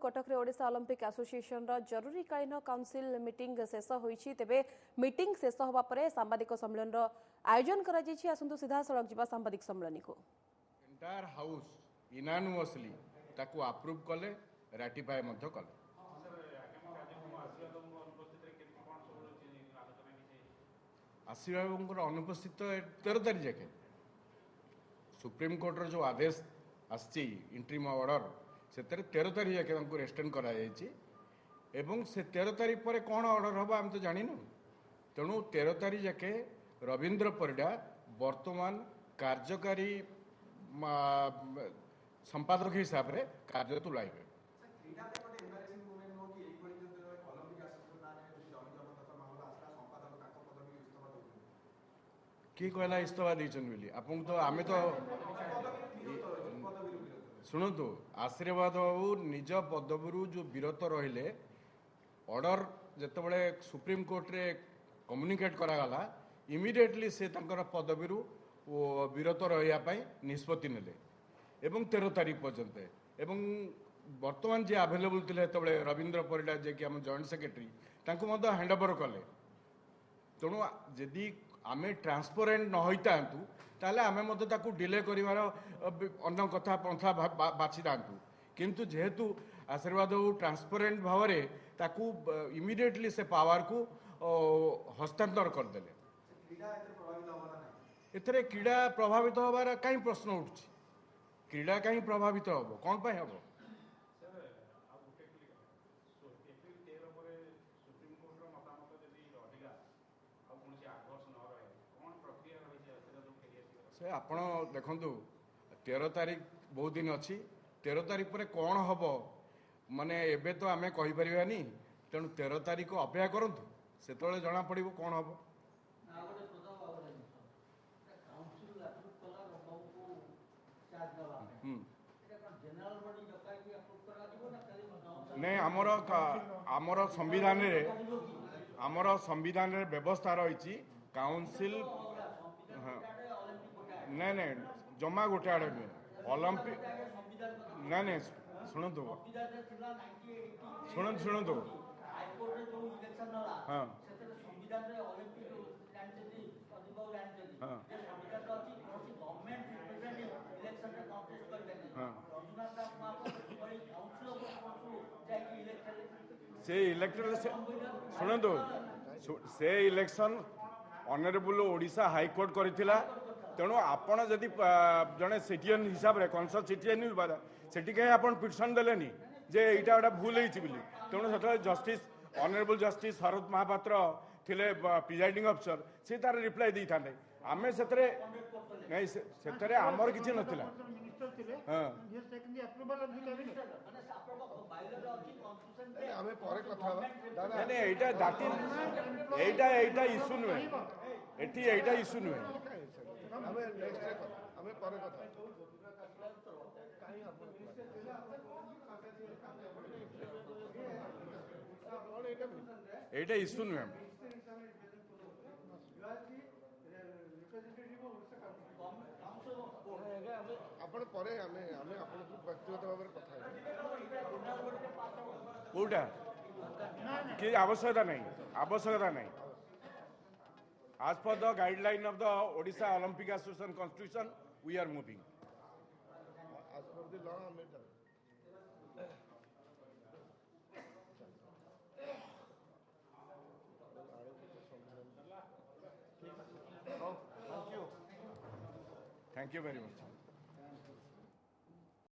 Cuttack Odisha Olympic association जरूरीकालीन council meeting शेष होईछि। तेबे मीटिंग शेष होबा परे सांबादिक सम्मेलन आयोजन करा जायछि। आसंतु सीधा सड़क जिबा सांबादिक सम्मेलन को एंटायर हाउस यूनानिमसली ताकू अप्रूव कले रैटिफाई मध्य कले। आशीर्वाद अनुपस्थित 13 तारीख जाके सुप्रीम कोर्टर जो आदेश आसी इंट्रीम ऑर्डर से 13 तारीख जाके रेस्टेंड करा एवं से 13 तारीख पर कौन ऑर्डर हम आम तो जानिनु। तेणु 13 तारीख जाके रवींद्र परिडा वर्तमान कार्यकारी संपादक हिसाब से कार्य तुलाइबे। किए कहला इस्तफा देचन बोली आपन तो आमे तो शुणु आशीर्वाद बाबू निज पदवी जो विरत रहिले ऑर्डर जितेबाला सुप्रीम कोर्ट रे कम्युनिकेट करागला इमिडिएटली से पदवी विरत रहा निष्पत्ति नेले एवं 13 तारीख पर्यंत एवं वर्तमान जी आवेलेबल थे रवींद्र परिडा जे कि आम जॉइंट सेक्रेटरी हैंड ओवर कले। तेणु जदि आमे ट्रांसपेरेंट न होता ताले आमे डिले करिवार अन्य कथा पंथा बाछि दांतु किंतु जेहेतु आशीर्वाद ट्रांसपेरेंट भाव में ताकू इमिडिएटली से पावर को हस्तांतर करदेले। एथरे क्रीड़ा प्रभावित होबार कहीं प्रश्न उठुछि। क्रीड़ा कहीं प्रभावित हम कौन पाई हम से आपण देखंतु 13 तारीख बहुत दिन अच्छी 13 तारीख पर कौन हम माने एबे तो आमे कहि परिबानी। तेणु 13 तारीख को अपेक्षा करंतु से जना पड़िबो कौन हम। नहीं आमर संविधान रे व्यवस्था रही काउंसिल नहीं नहीं जमा गोटे आड़े नुहे ओलंपिक नहीं नहीं शुणु शुणु हाँ से इलेक्टोरल शुणु से इलेक्शन ऑनरेबल ओडिशा हाईकोर्ट करथिला। तेणु आपण जदि जड़े सिटीजन हिसाब से कनसर्न सिटीजन से कहीं आप पिटिशन देलेनी जे यहाँ गोटा भूल होती बोली। तेणु से जस्टिस ऑनरेबल जस्टिस शरद महापात्र थिले प्रिजाइडिंग अफिसर से तार रिप्लाई दे था आम से नहीं से आमर किसी नाला हाँ एटा इश्यू नुहे एटा इश्यू नुहे एटा इश्यू नुहे आपण परे हमें हमें आपण व्यक्तिगत भाव में कथा कोटा कि आवश्यकता नहीं as per the guideline of the Odisha Olympic Association Constitution we are moving as per the law thank you very much।